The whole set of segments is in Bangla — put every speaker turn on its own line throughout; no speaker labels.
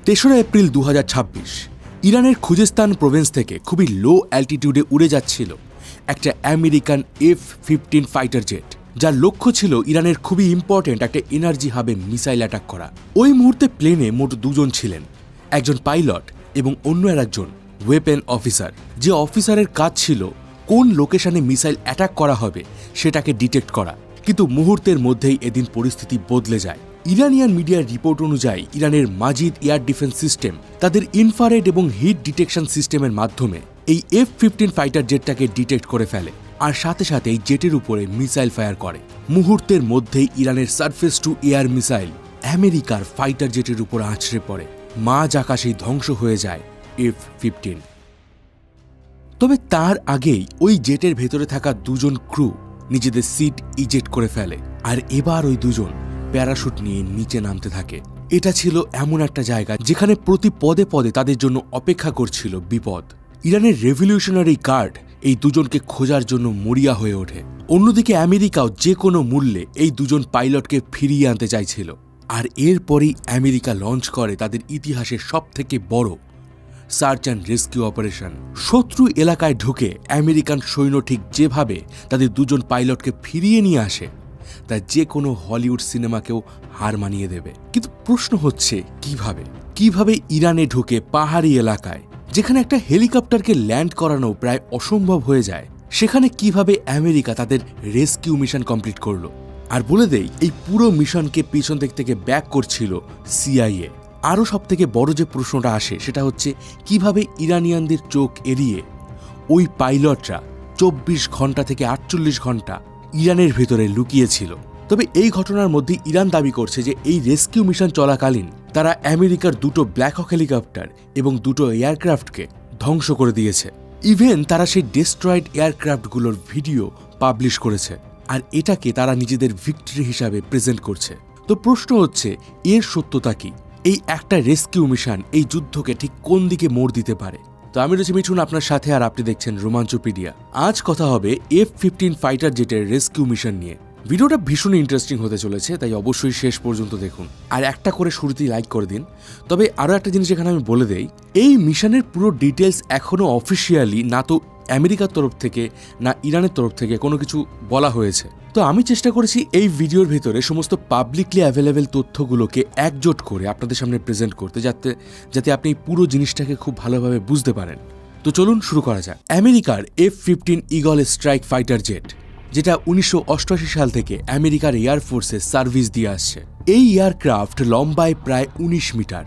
তেসরা এপ্রিল 2026 ইরানের খুজেস্তান প্রভিন্স থেকে খুবই লো অ্যালটিটিউডে উড়ে যাচ্ছিল একটা আমেরিকান F-15 ফাইটার জেট, যার লক্ষ্য ছিল ইরানের খুবই ইম্পর্টেন্ট একটা এনার্জি হাবে মিসাইল অ্যাটাক করা। ওই মুহূর্তে প্লেনে মোট দুজন ছিলেন, একজন পাইলট এবং অন্য একজন ওয়েপেন অফিসার, যে অফিসারের কাজ ছিল কোন লোকেশনে মিসাইল অ্যাটাক করা হবে সেটাকে ডিটেক্ট করা। কিন্তু মুহূর্তের মধ্যেই এদিন পরিস্থিতি বদলে যায়। ইরানিয়ান মিডিয়ার রিপোর্ট অনুযায়ী ইরানের মাজিদ এয়ার ডিফেন্স সিস্টেম তাদের ইনফ্রারেড এবং হিট ডিটেকশন সিস্টেমের মাধ্যমে এই F-15 ফাইটার জেটটাকে ডিটেক্ট করে ফেলে, আর সাথে সাথে এই জেটের উপরে মিসাইল ফায়ার করে। মুহূর্তের মধ্যেই ইরানের সারফেস টু এয়ার মিসাইল আমেরিকার ফাইটার জেটের উপর আছড়ে পড়ে, মাঝ আকাশেই ধ্বংস হয়ে যায় F-15। তবে তার আগেই ওই জেটের ভেতরে থাকা দুজন ক্রু নিজেদের সিট ইজেক্ট করে ফেলে, আর এবার ওই দুজন প্যারাশুট নিয়ে নিচে নামতে থাকে। এটা ছিল এমন একটা জায়গা যেখানে প্রতি পদে পদে তাদের জন্য অপেক্ষা করছিল বিপদ। ইরানের রেভলিউশনারি গার্ড এই দুজনকে খোঁজার জন্য মরিয়া হয়ে ওঠে। অন্যদিকে আমেরিকাও যে কোনো মূল্যে এই দুজন পাইলটকে ফিরিয়ে আনতে চাইছিল। আর এরপরই আমেরিকা লঞ্চ করে তাদের ইতিহাসের সবথেকে বড় সার্চ অ্যান্ড রেস্কিউ অপারেশন। শত্রু এলাকায় ঢুকে আমেরিকান সৈন্য ঠিক যেভাবে তাদের দুজন পাইলটকে ফিরিয়ে নিয়ে আসে, তা যে কোনো হলিউড সিনেমাকেও হার মানিয়ে দেবে। কিন্তু প্রশ্ন হচ্ছে কিভাবে ইরানে ঢুকে পাহাড়ি এলাকায়, যেখানে একটা হেলিকপ্টারকে ল্যান্ড করানো প্রায় অসম্ভব হয়ে যায়, সেখানে কিভাবে আমেরিকা তাদের রেস্কিউ মিশন কমপ্লিট করলো। আর বলে দেই, এই পুরো মিশনকে পিছন দিক থেকে ব্যাক করছিল CIA। আরও সবথেকে বড় যে প্রশ্নটা আসে সেটা হচ্ছে কিভাবে ইরানিয়ানদের চোখ এড়িয়ে ওই পাইলটরা 24 ঘন্টা থেকে 48 ঘন্টা ইরানের ভেতরে লুকিয়েছিল। তবে এই ঘটনার মধ্যে ইরান দাবি করছে যে এই রেস্কিউ মিশন চলাকালীন তারা আমেরিকার দুটো ব্ল্যাক হক হেলিকপ্টার এবং দুটো এয়ারক্রাফটকে ধ্বংস করে দিয়েছে। ইভেন তারা সেই ডেস্ট্রয়েড এয়ারক্রাফটগুলোর ভিডিও পাবলিশ করেছে, আর এটাকে তারা নিজেদের ভিক্টরি হিসাবে প্রেজেন্ট করছে। তো প্রশ্ন হচ্ছে, এর সত্যতা কি? এই একটা রেস্কিউ মিশন এই যুদ্ধকে ঠিক কোন দিকে মোড় দিতে পারে? তো আমি রয়েছি মিঠুন আপনার সাথে, আর আপনি দেখছেন রোমাঞ্চপিডিয়া। আজ কথা হবে F-15 ফাইটার জেটের রেস্কিউ মিশন নিয়ে। ভিডিওটা ভীষণই ইন্টারেস্টিং হতে চলেছে, তাই অবশ্যই শেষ পর্যন্ত দেখুন, আর একটা করে শুরুতেই লাইক করে দিন। তবে আরও একটা জিনিস এখানে আমি বলে দেই, এই মিশনের পুরো ডিটেলস এখনও অফিসিয়ালি না তো আমেরিকার তরফ থেকে না ইরানের তরফ থেকে কোনো কিছু বলা হয়েছে। তো আমি চেষ্টা করেছি এই ভিডিওর ভেতরে সমস্ত পাবলিকলি অ্যাভেলেবেল তথ্যগুলোকে একজোট করে আপনাদের সামনে প্রেজেন্ট করতে, যাতে আপনি পুরো জিনিসটাকে খুব ভালোভাবে বুঝতে পারেন। তো চলুন শুরু করা যাক। আমেরিকার F-15 eagle strike fighter jet, যেটা 1988 সাল থেকে আমেরিকার এয়ারফোর্সে সার্ভিস দিয়ে আসছে। এই এয়ারক্রাফট লম্বায় প্রায় 19 মিটার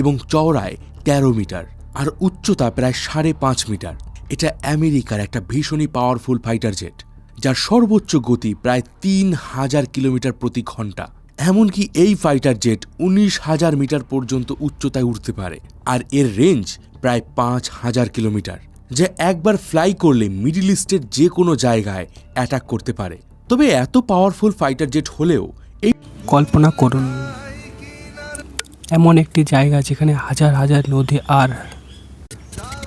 এবং চওড়ায় 13 মিটার আর উচ্চতা প্রায় 5.5 মিটার। এটা আমেরিকার একটা ভীষণই পাওয়ারফুল ফাইটার জেট, যার সর্বোচ্চ গতি প্রায় 3000 কিলোমিটার প্রতি ঘন্টা। এমনকি এই ফাইটার জেট 19,000 মিটার পর্যন্ত উচ্চতায় উঠতে পারে, আর এর রেঞ্জ প্রায় 5,000 কিলোমিটার, যা একবার ফ্লাই করলে মিডল ইস্টের যে কোনো জায়গায় অ্যাটাক করতে পারে। তবে এত পাওয়ারফুল ফাইটার জেট হলেও এই
কল্পনা করুন এমন একটি জায়গা যেখানে হাজার হাজার নদী আর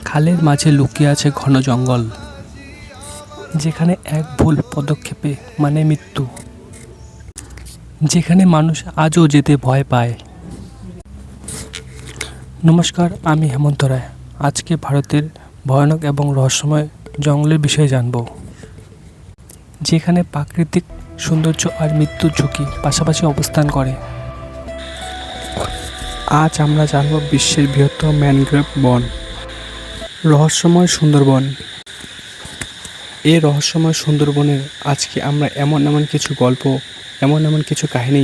খালের মাঝে লুকিয়ে আছে ঘন জঙ্গল, যেখানে এক ভুল পদক্ষেপে মানে মৃত্যু, যেখানে মানুষ আজও যেতে ভয় পায়। নমস্কার, আমি হেমন্ত রায়। আজকে ভারতের ভয়ানক এবং রহস্যময় জঙ্গলের বিষয়ে জানব, যেখানে প্রাকৃতিক সৌন্দর্য আর মৃত্যুর ঝুঁকি পাশাপাশি অবস্থান করে। আজ আমরা জানব বিশ্বের বৃহত্তম ম্যানগ্রোভ বন, রহস্যময় সুন্দরবন। এই রহস্যময় সুন্দরবনে আজকে আমরা এমন কিছু গল্প, এমন কিছু কাহিনী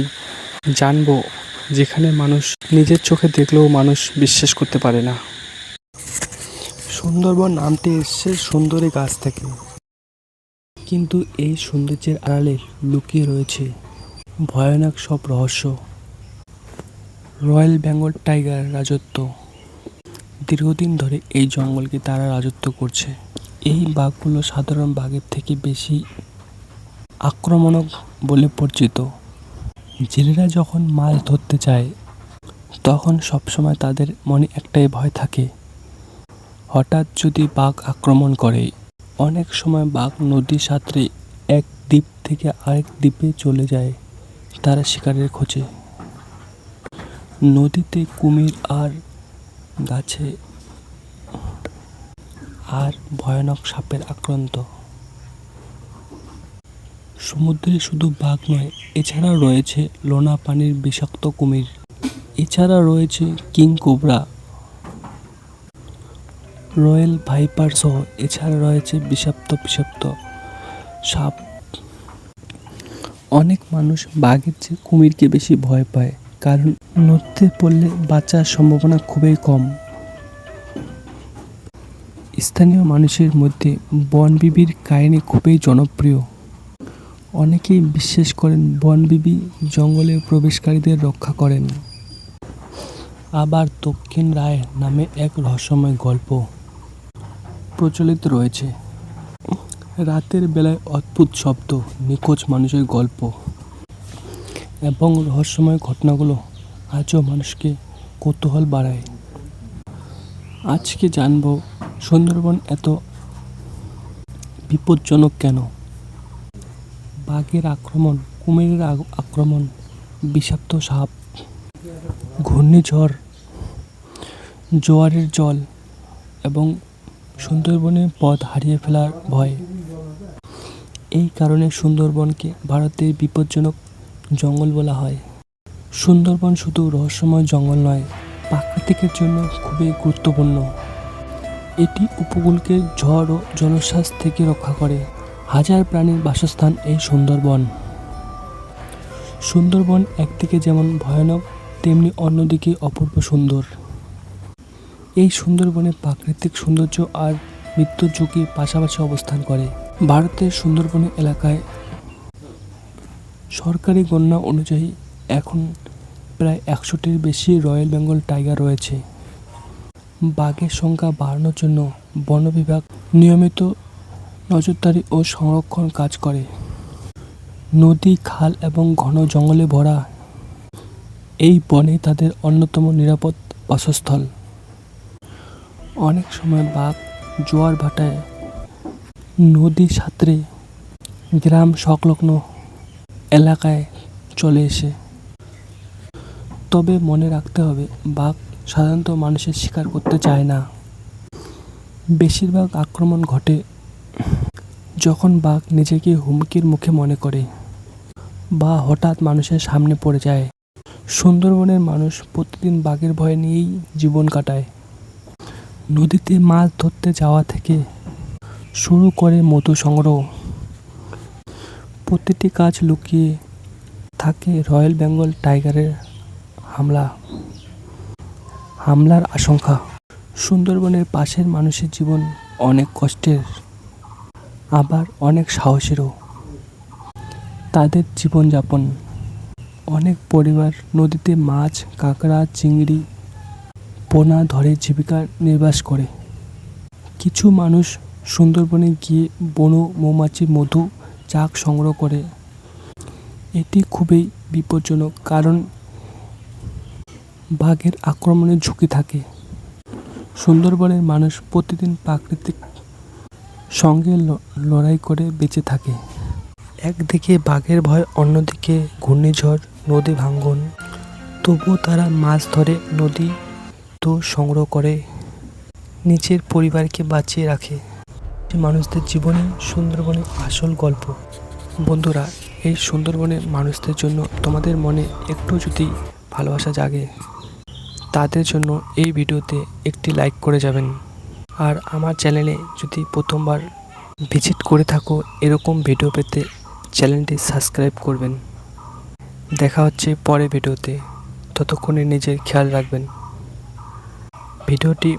জানব, যেখানে মানুষ নিজের চোখে দেখলেও মানুষ বিশ্বাস করতে পারে না। সুন্দরবন নামটি এসেছে সুন্দরী গাছ থেকে, কিন্তু এই সৌন্দর্যের আড়ালে লুকিয়ে রয়েছে ভয়ানক সব রহস্য। রয়্যাল বেঙ্গল টাইগার রাজত্ব। দীর্ঘদিন ধরে এই জঙ্গলকে তারা রাজত্ব করছে। এই বাঘগুলো সাধারণ বাঘের থেকে বেশি আক্রমণক বলে পরিচিত। জেলেরা যখন মাছ ধরতে যায়, তখন সবসময় তাদের মনে একটাই ভয় থাকে, হঠাৎ যদি বাঘ আক্রমণ করে। অনেক সময় বাঘ নদী সাঁতরে এক দ্বীপ থেকে আরেক দ্বীপে চলে যায় তারা শিকারের খোঁজে। নদীতে কুমির আর গাছে আর ভয়ানক সাপের আক্রান্ত। সমুদ্রে শুধু বাঘ নয়, এছাড়াও রয়েছে লোনা পানির বিষাক্ত কুমির। এছাড়া রয়েছে কিং কোবরা, রয়্যাল ভাইপার সহ এছাড়া রয়েছে বিষাক্ত সাপ। অনেক মানুষ বাঘের চেয়ে কুমিরকে বেশি ভয় পায়, কারণ নদীতে পড়লে বাঁচার সম্ভাবনা খুবই কম। স্থানীয় মানুষের মধ্যে বনবিবির কাহিনী খুবই জনপ্রিয়। অনেকেই বিশ্বাস করেন বনবিবি জঙ্গলে প্রবেশকারীদের রক্ষা করেন। আবার দক্ষিণ রায় নামে এক রহস্যময় গল্প প্রচলিত রয়েছে। রাতের বেলায় অদ্ভুত শব্দ, নিখোঁজ মানুষের গল্প এবং রহস্যময় ঘটনাগুলো আজও মানুষকে কৌতূহল বাড়ায়। আজকে জানব সুন্দরবন এত বিপজ্জনক কেন। বাঘের আক্রমণ, কুমিরের আক্রমণ, বিষাক্ত সাপ, ঘূর্ণিঝড়, জোয়ারের জল এবং সুন্দরবনে পথ হারিয়ে ফেলার ভয়। এই কারণে সুন্দরবনকে ভারতের বিপজ্জনক জঙ্গল বলা হয়। সুন্দরবন শুধু রহস্যময় জঙ্গল নয়, প্রাকৃতিকের জন্য খুবই গুরুত্বপূর্ণ। এটি উপকূলকে ঝড় ও জলোচ্ছ্বাস থেকে রক্ষা করে। হাজার প্রাণীর বাসস্থান এই সুন্দরবন। সুন্দরবন একদিকে যেমন ভয়ানক, তেমনি অন্যদিকে অপূর্ব সুন্দর। এই সুন্দরবনে প্রাকৃতিক সৌন্দর্য আর মৃত্যুর ঝুঁকি পাশাপাশি অবস্থান করে। ভারতের সুন্দরবন এলাকায় সরকারি গণনা অনুযায়ী এখন প্রায় 100টির বেশি রয়্যাল বেঙ্গল টাইগার রয়েছে। বাঘের সংখ্যা বাড়ানোর জন্য বন বিভাগ নিয়মিত নজরদারি ও সংরক্ষণ কাজ করে। নদী, খাল এবং ঘন জঙ্গলে ভরা এই বনে তাদের অন্যতম নিরাপদ বাসস্থল। অনেক সময় বাঘ জোয়ার ভাটায় নদী সাঁতরে গ্রাম সংলগ্ন এলাকায় চলে এসে। তবে মনে রাখতে হবে, বাঘ সাধারণত মানুষের শিকার করতে চায় না। বেশিরভাগ আক্রমণ ঘটে যখন বাঘ নিজেকে হুমকির মুখে মনে করে বা হঠাৎ মানুষের সামনে পড়ে যায়। সুন্দরবনের মানুষ প্রতিদিন বাঘের ভয় নিয়েই জীবন কাটায়। নদীতে মাছ ধরতে যাওয়া থেকে শুরু করে মধু সংগ্রহ, প্রতিটি কাজ লুকিয়ে থাকে রয়্যাল বেঙ্গল টাইগারের হামলার আশঙ্কা। সুন্দরবনের পাশের মানুষের জীবন অনেক কষ্টের, আবার অনেক সাহসেরও। তাদের জীবনযাপন, অনেক পরিবার নদীতে মাছ, কাঁকড়া, চিংড়ি, পোনা ধরে জীবিকা নির্বাহ করে। কিছু মানুষ সুন্দরবনে গিয়ে বন মৌমাছির মধু, চাক সংগ্রহ করে। এটি খুবই বিপজ্জনক, কারণ বাঘের আক্রমণের ঝুঁকি থাকে। সুন্দরবনের মানুষ প্রতিদিন প্রাকৃতিক সঙ্গে লড়াই করে বেঁচে থাকে। একদিকে বাঘের ভয়, অন্যদিকে ঘূর্ণিঝড়, নদী ভাঙ্গন। তবুও তারা মাছ ধরে, নদী তো সংগ্রহ করে, নিজের পরিবারকে বাঁচিয়ে রাখে। মানুষদের জীবনে সুন্দরবনের আসল গল্প। বন্ধুরা, এই সুন্দরবনের মানুষদের জন্য তোমাদের মনে একটু যদি ভালোবাসা জাগে, তাদের জন্য এই ভিডিওতে একটি লাইক করে যাবেন। আর আমার চ্যানেলে যদি প্রথমবার ভিজিট করে থাকো, এরকম ভিডিও পেতে চ্যানেলটি সাবস্ক্রাইব করবেন। দেখা হচ্ছে পরের ভিডিওতে। ততক্ষণে নিজের খেয়াল রাখবেন। ভিডিওটি